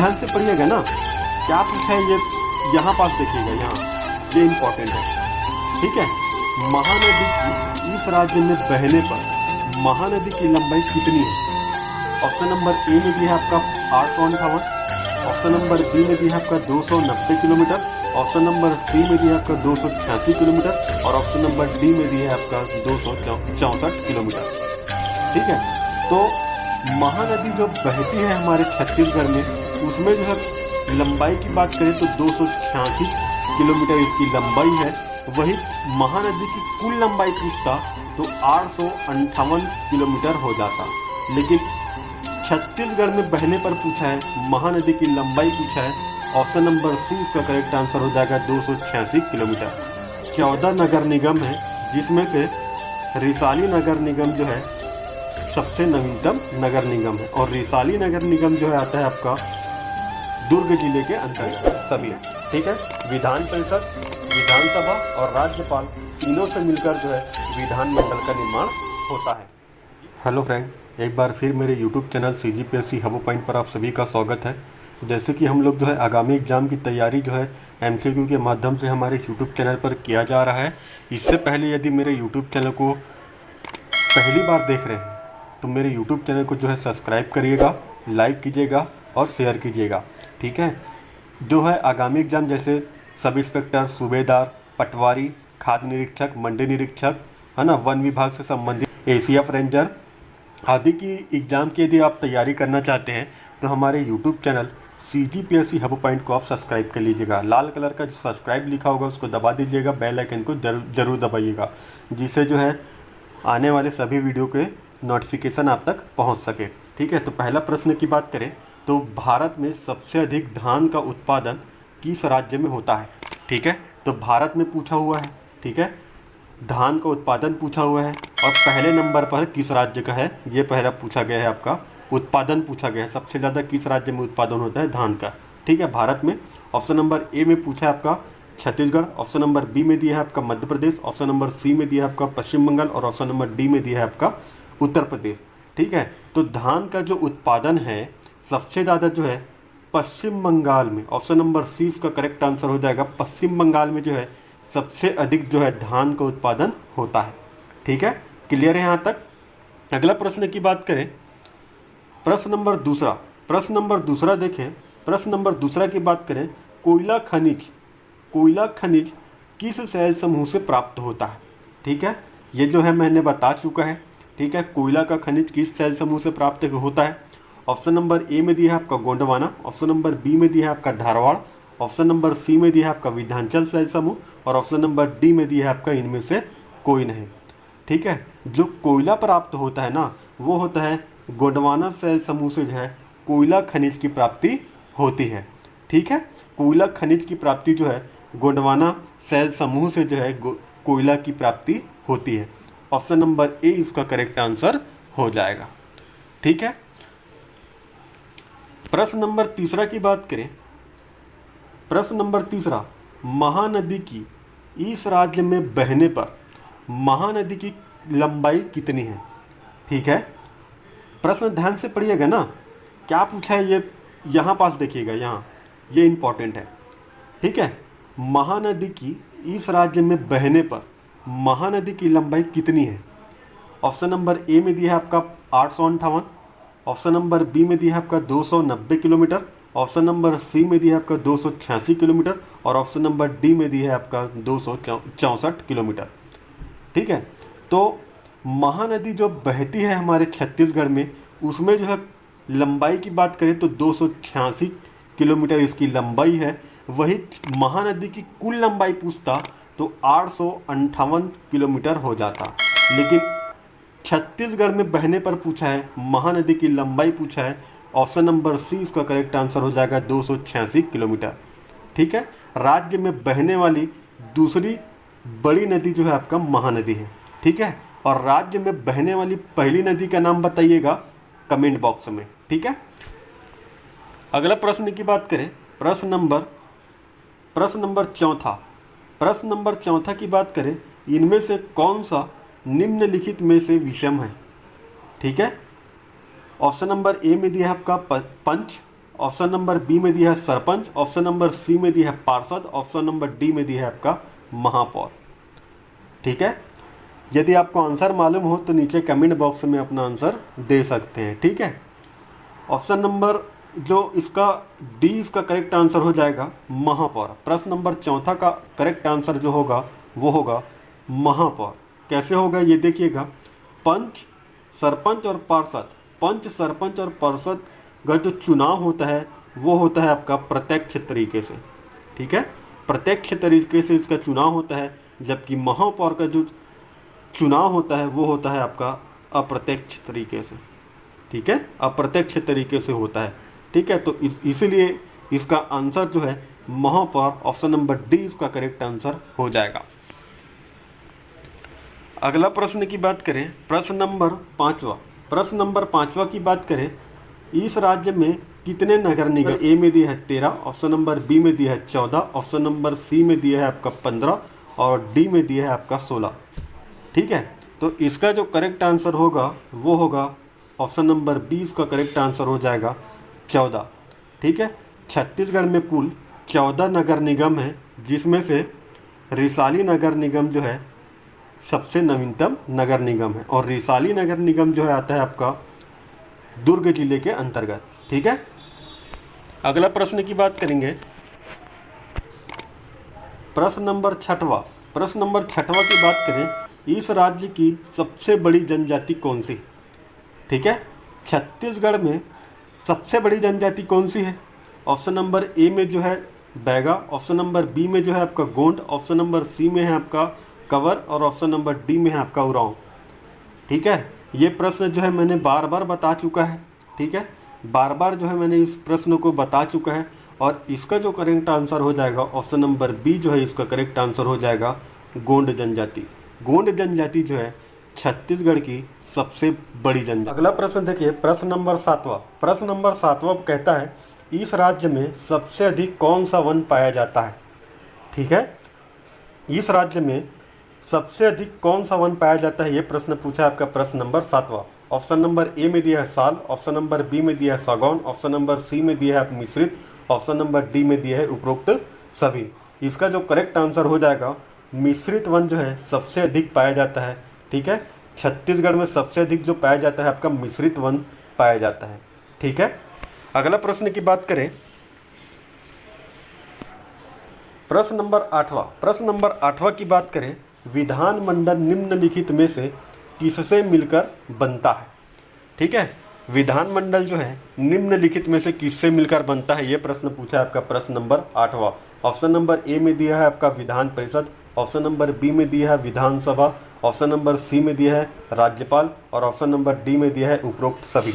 ध्यान से पढ़िएगा ना, क्या पूछा है ये यहाँ पास देखिएगा, यहाँ ये इम्पोर्टेंट है। ठीक है, महानदी की इस राज्य में बहने पर महानदी की लंबाई कितनी है? ऑप्शन नंबर ए में दिया है आपका 858, ऑप्शन नंबर बी में दिया है आपका 290 किलोमीटर, ऑप्शन नंबर सी में दिया है आपका 286 किलोमीटर और ऑप्शन नंबर डी में दिया है आपका 264 किलोमीटर। ठीक है, तो महानदी जो बहती है हमारे छत्तीसगढ़ में, उसमें जो है लंबाई की बात करें तो 286 किलोमीटर इसकी लंबाई है। वही महानदी की कुल लंबाई पूछता तो 858 किलोमीटर हो जाता, लेकिन छत्तीसगढ़ में बहने पर पूछा है, महानदी की लंबाई पूछा है। ऑप्शन नंबर सी इसका करेक्ट आंसर हो जाएगा 286 किलोमीटर। 14 नगर निगम है, जिसमें से रिसाली नगर निगम जो है सबसे नवीनतम नगर निगम है, और रिसाली नगर निगम जो है आता है आपका दुर्ग जिले के अंतर्गत सभी। ठीक है, विधान परिषद, विधानसभा और राज्यपाल तीनों से मिलकर जो है विधानमंडल का निर्माण होता है। हेलो फ्रेंड, एक बार फिर मेरे YouTube channel CGPSC hub point पर आप सभी का स्वागत है। जैसे कि हम लोग जो है आगामी एग्ज़ाम की तैयारी जो है MCQ के माध्यम से हमारे यूट्यूब चैनल पर किया जा रहा है। इससे पहले यदि मेरे यूट्यूब चैनल को पहली बार देख रहे हैं तो मेरे यूट्यूब चैनल को जो है सब्सक्राइब करिएगा, लाइक कीजिएगा और शेयर कीजिएगा। ठीक है, जो है आगामी एग्ज़ाम जैसे सब इंस्पेक्टर, सूबेदार, पटवारी, खाद्य निरीक्षक, मंडी निरीक्षक, है ना, वन विभाग से संबंधित ACF रेंजर आदि की एग्ज़ाम की यदि आप तैयारी करना चाहते हैं तो हमारे YouTube channel CGPSC hub point को आप सब्सक्राइब कर लीजिएगा। लाल कलर का जो सब्सक्राइब लिखा होगा उसको दबा दीजिएगा, बेल आइकन को जरूर दबाइएगा, जिससे जो है आने वाले सभी वीडियो के नोटिफिकेशन आप तक पहुंच सके। ठीक है, तो पहला प्रश्न की बात करें तो भारत में सबसे अधिक धान का उत्पादन किस राज्य में होता है? ठीक है, तो भारत में पूछा हुआ है। ठीक है, धान का उत्पादन पूछा हुआ है और पहले नंबर पर किस राज्य का है ये पहला पूछा गया है। आपका उत्पादन पूछा गया है, सबसे ज़्यादा किस राज्य में उत्पादन होता है धान का। ठीक है, भारत में। ऑप्शन नंबर ए में पूछा है आपका छत्तीसगढ़, ऑप्शन नंबर बी में दिया है आपका Madhya Pradesh, option number C में दिया है आपका पश्चिम बंगाल और ऑप्शन नंबर डी में दिया है आपका उत्तर प्रदेश। ठीक है, तो धान का जो उत्पादन है सबसे ज़्यादा जो है पश्चिम बंगाल में। ऑप्शन नंबर सी इसका करेक्ट आंसर हो जाएगा, पश्चिम बंगाल में जो है सबसे अधिक जो है धान का उत्पादन होता है। ठीक है, क्लियर है यहाँ तक। अगला प्रश्न की बात करें, प्रश्न नंबर दूसरा देखें। प्रश्न नंबर दूसरा की बात करें, कोयला खनिज किस शैल समूह से प्राप्त होता है? ठीक है, ये जो है मैंने बता चुका है। ठीक है, कोयला का खनिज किस शैल समूह से प्राप्त होता है? ऑप्शन नंबर ए में दिया है आपका गोंडवाना, ऑप्शन नंबर बी में दिया है आपका धारवाड़, ऑप्शन नंबर सी में दिया है आपका विंध्याचल शैल समूह और ऑप्शन नंबर डी में दिया है आपका इनमें से कोई नहीं। ठीक है, जो कोयला प्राप्त होता है ना वो होता है गोंडवाना शैल समूह से जो है कोयला खनिज की प्राप्ति होती है। ठीक है, कोयला खनिज की प्राप्ति जो है गोंडवाना शैल समूह से जो है कोयला की प्राप्ति होती है। ऑप्शन नंबर ए इसका करेक्ट आंसर हो जाएगा। ठीक है, प्रश्न नंबर तीसरा की बात करें। प्रश्न नंबर तीसरा, महानदी की इस राज्य में बहने पर महानदी की लंबाई कितनी है? ठीक है, प्रश्न ध्यान से पढ़िएगा ना, क्या पूछा है ये यहाँ पास देखिएगा, यहाँ ये इम्पोर्टेंट है। ठीक है, महानदी की इस राज्य में बहने पर महानदी की लंबाई कितनी है? ऑप्शन नंबर ए में दिया है आपका 858, ऑप्शन नंबर बी में दिया है आपका 290 किलोमीटर, ऑप्शन नंबर सी में दिया है आपका 286 किलोमीटर और ऑप्शन नंबर डी में दिया है आपका 264 किलोमीटर। ठीक है, तो महानदी जो बहती है हमारे छत्तीसगढ़ में, उसमें जो है लंबाई की बात करें तो 286 किलोमीटर इसकी लंबाई है। वही महानदी की कुल लंबाई पूछता तो 858 किलोमीटर हो जाता, लेकिन छत्तीसगढ़ में बहने पर पूछा है, महानदी की लंबाई पूछा है। ऑप्शन नंबर सी इसका करेक्ट आंसर हो जाएगा 286 किलोमीटर। ठीक है, राज्य में बहने वाली दूसरी बड़ी नदी जो है आपका महानदी है। ठीक है, और राज्य में बहने वाली पहली नदी का नाम बताइएगा कमेंट बॉक्स में। ठीक है, अगला प्रश्न की बात करें, प्रश्न नंबर चौथा की बात करें, इनमें से कौन सा निम्नलिखित में से विषम है? ठीक है, ऑप्शन नंबर ए में दिया है आपका पंच, ऑप्शन नंबर बी में दिया है सरपंच, ऑप्शन नंबर सी में दिया है पार्षद, ऑप्शन नंबर डी में दिया है आपका महापौर। ठीक है, यदि आपको आंसर मालूम हो तो नीचे कमेंट बॉक्स में अपना आंसर दे सकते हैं। ठीक है, ऑप्शन नंबर जो इसका डी इसका करेक्ट आंसर हो जाएगा महापौर। प्रश्न नंबर 4 का करेक्ट आंसर जो होगा वो होगा महापौर। कैसे होगा ये देखिएगा, पंच, सरपंच और पार्षद, पंच, सरपंच और पार्षद का जो चुनाव होता है वो होता है आपका प्रत्यक्ष तरीके से। ठीक है, प्रत्यक्ष तरीके से इसका चुनाव होता है, जबकि महापौर का जो चुनाव होता है वो होता है आपका अप्रत्यक्ष तरीके से। ठीक है, अप्रत्यक्ष तरीके से होता है। ठीक है, तो इसीलिए इसका आंसर जो है महापौर, ऑप्शन नंबर डी इसका करेक्ट आंसर हो जाएगा। अगला प्रश्न की बात करें, प्रश्न नंबर 5वां। प्रश्न नंबर 5वां की बात करें, इस राज्य में कितने नगर निगम? ए में दिया है 13, ऑप्शन नंबर बी में दिया है 14, ऑप्शन नंबर सी में दिया है आपका 15 और डी में दिया है आपका 16। ठीक है, तो इसका जो करेक्ट आंसर होगा वो होगा ऑप्शन नंबर 20 का करेक्ट आंसर हो जाएगा 14। ठीक है, छत्तीसगढ़ में कुल 14 नगर निगम है, जिसमें से रिसाली नगर निगम जो है सबसे नवीनतम नगर निगम है, और रिसाली नगर निगम जो है आता है आपका दुर्ग जिले के अंतर्गत। ठीक है, अगला प्रश्न की बात करेंगे, प्रश्न नंबर 6वां। प्रश्न नंबर 6वां की बात करें, इस राज्य की सबसे बड़ी जनजाति कौन सी? ठीक है, छत्तीसगढ़ में सबसे बड़ी जनजाति कौन सी है? ऑप्शन नंबर ए में जो है बैगा, ऑप्शन नंबर बी में जो है आपका गोंड, ऑप्शन नंबर सी में है आपका कवर और ऑप्शन नंबर डी में है आपका उरांव। ठीक है, ये प्रश्न जो है मैंने बार बार बता चुका है। ठीक है, बार बार जो है मैंने इस प्रश्न को बता चुका है, और इसका जो करेक्ट आंसर हो जाएगा ऑप्शन नंबर बी जो है इसका करेक्ट आंसर हो जाएगा गोंड जनजाति। गोंड जनजाति जो है छत्तीसगढ़ की सबसे बड़ी जनजाति। अगला प्रश्न देखिए, प्रश्न नंबर 7वां। प्रश्न नंबर 7वां कहता है, इस राज्य में सबसे अधिक कौन सा वन पाया जाता है? ठीक है, इस राज्य में सबसे अधिक कौन सा वन पाया जाता है, ये प्रश्न पूछा आपका प्रश्न नंबर 7वां। ऑप्शन नंबर ए में दिया है साल, ऑप्शन नंबर बी में दिया है सागौन, ऑप्शन नंबर सी में दिया है मिश्रित, ऑप्शन नंबर डी में दिया है उपरोक्त सभी। इसका जो करेक्ट आंसर हो जाएगा मिश्रित वन जो है सबसे अधिक पाया जाता है। ठीक है, छत्तीसगढ़ में सबसे अधिक जो पाया जाता है आपका मिश्रित वन पाया जाता है। ठीक है, अगला प्रश्न की बात करें, प्रश्न नंबर 8वां। प्रश्न नंबर 8वां की बात करें, विधानमंडल निम्नलिखित में से किससे मिलकर बनता है? ठीक है, विधानमंडल जो है निम्नलिखित में से किससे मिलकर बनता है, ये प्रश्न पूछा है आपका प्रश्न नंबर 8वां। ऑप्शन नंबर ए में दिया है आपका Vidhan Parishad, option number B में दिया है विधानसभा, ऑप्शन नंबर सी में दिया है राज्यपाल और ऑप्शन नंबर डी में दिया है उपरोक्त सभी।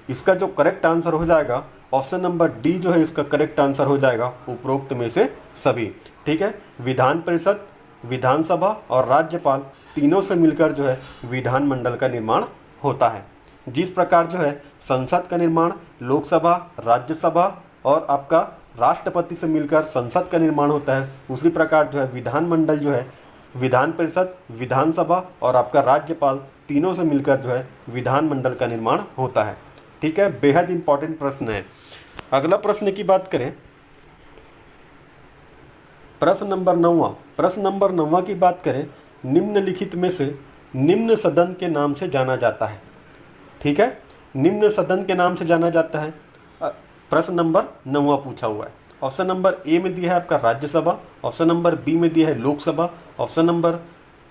इसका जो करेक्ट आंसर हो जाएगा ऑप्शन नंबर डी जो है इसका करेक्ट आंसर हो जाएगा उपरोक्त में से सभी। ठीक है, विधान परिषद, विधानसभा और राज्यपाल तीनों से मिलकर जो है विधानमंडल का निर्माण होता है। जिस प्रकार जो है संसद का निर्माण लोकसभा, राज्यसभा और आपका राष्ट्रपति से मिलकर संसद का निर्माण होता है, उसी प्रकार जो है विधानमंडल जो है विधान परिषद, विधानसभा और आपका राज्यपाल तीनों से मिलकर जो है विधानमंडल का निर्माण होता है। ठीक है, बेहद इंपॉर्टेंट प्रश्न है। अगला प्रश्न की बात करें, प्रश्न नंबर 9वां। प्रश्न नंबर 9वां की बात करें, निम्नलिखित में से निम्न सदन के नाम से जाना जाता है। ठीक है, निम्न सदन के नाम से जाना जाता है। प्रश्न नंबर 9वां पूछा हुआ है। ऑप्शन नंबर ए में दिया है आपका राज्यसभा, ऑप्शन नंबर बी में दिया है लोकसभा, ऑप्शन नंबर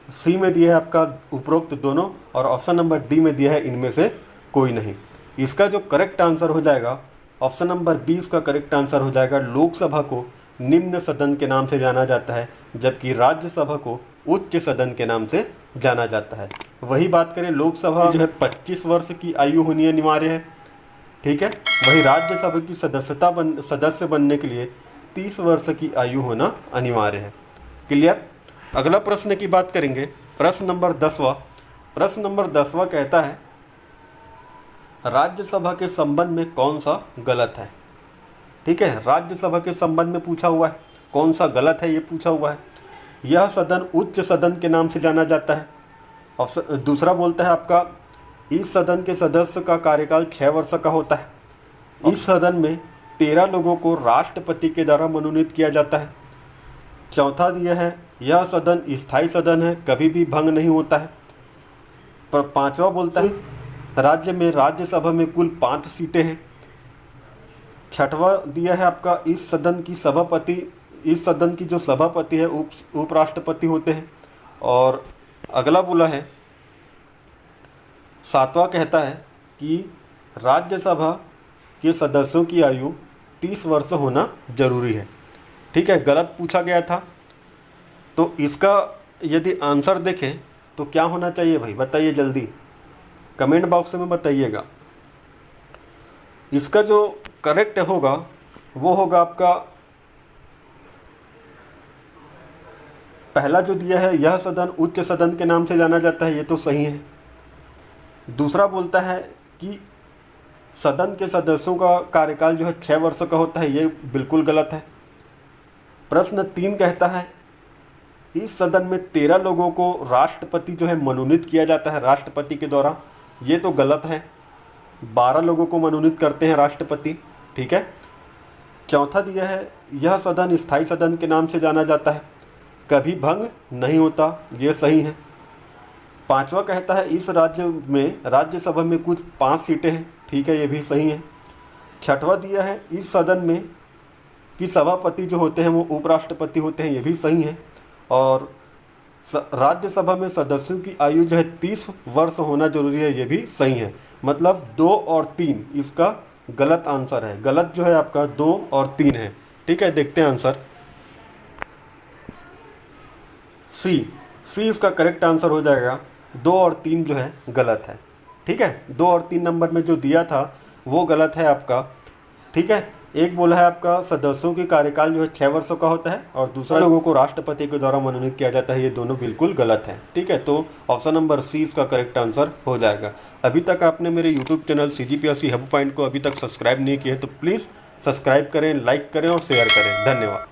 सी में दिया है आपका उपरोक्त दोनों और ऑप्शन नंबर डी में दिया है इनमें से कोई नहीं। इसका जो करेक्ट आंसर हो जाएगा ऑप्शन नंबर 20 का करेक्ट आंसर हो जाएगा लोकसभा को निम्न सदन के नाम से जाना जाता है, जबकि राज्यसभा को उच्च सदन के नाम से जाना जाता है। वही बात करें, लोकसभा जो है 25 वर्ष की आयु होनी अनिवार्य है। ठीक है, वही राज्यसभा की सदस्य बनने के लिए 30 वर्ष की आयु होना अनिवार्य है। क्लियर। अगला प्रश्न की बात करेंगे, प्रश्न नंबर 10वां। प्रश्न नंबर 10वां कहता है, राज्यसभा के संबंध में कौन सा गलत है। ठीक है, राज्यसभा के संबंध में पूछा हुआ है, कौन सा गलत है ये पूछा हुआ है। यह सदन उच्च सदन के नाम से जाना जाता है। और दूसरा बोलता है आपका इस सदन के सदस्य का कार्यकाल 6 वर्ष का होता है। इस सदन में 13 लोगों को राष्ट्रपति के द्वारा मनोनीत किया जाता है। चौथा दिया है यह सदन स्थायी सदन है, कभी भी भंग नहीं होता है। पर पांचवा बोलता है राज्य में राज्यसभा में कुल 5 सीटें हैं। छठवा दिया है आपका इस सदन की जो सभापति है उपराष्ट्रपति होते हैं। और अगला बोला है सातवां कहता है कि राज्यसभा के सदस्यों की आयु 30 वर्ष होना जरूरी है। ठीक है, गलत पूछा गया था, तो इसका यदि आंसर देखें तो क्या होना चाहिए भाई, बताइए जल्दी कमेंट बॉक्स में बताइएगा। इसका जो करेक्ट होगा वो होगा आपका पहला जो दिया है यह सदन उच्च सदन के नाम से जाना जाता है, ये तो सही है। दूसरा बोलता है कि सदन के सदस्यों का कार्यकाल जो है 6 वर्ष का होता है, ये बिल्कुल गलत है। प्रश्न 3 कहता है इस सदन में 13 लोगों को राष्ट्रपति जो है मनोनीत किया जाता है राष्ट्रपति के द्वारा, ये तो गलत है। 12 लोगों को मनोनीत करते हैं राष्ट्रपति। ठीक है। चौथा दिया है यह सदन स्थायी सदन के नाम से जाना जाता है, कभी भंग नहीं होता, ये सही है। पांचवा कहता है इस राज्य में राज्यसभा में कुछ 5 सीटें हैं, ठीक है, ये भी सही है। छठवा दिया है इस सदन में कि सभापति जो होते हैं वो उपराष्ट्रपति होते हैं, ये भी सही है। और राज्यसभा में सदस्यों की आयु जो है 30 वर्ष होना जरूरी है, ये भी सही है। मतलब 2 और 3 इसका गलत आंसर है। गलत जो है आपका 2 और 3 है। ठीक है, देखते हैं आंसर। सी इसका करेक्ट आंसर हो जाएगा। 2 और 3 जो है गलत है। ठीक है, 2 और 3 नंबर में जो दिया था वो गलत है आपका। ठीक है, एक बोला है आपका सदस्यों के कार्यकाल जो है 6 वर्षों का होता है और दूसरा लोगों को राष्ट्रपति के द्वारा मनोनीत किया जाता है, ये दोनों बिल्कुल गलत है। ठीक है, तो ऑप्शन नंबर सी इसका करेक्ट आंसर हो जाएगा। अभी तक आपने मेरे YouTube channel CGPSC hub point को अभी तक सब्सक्राइब नहीं किया है तो प्लीज़ सब्सक्राइब करें, लाइक करें और शेयर करें। धन्यवाद।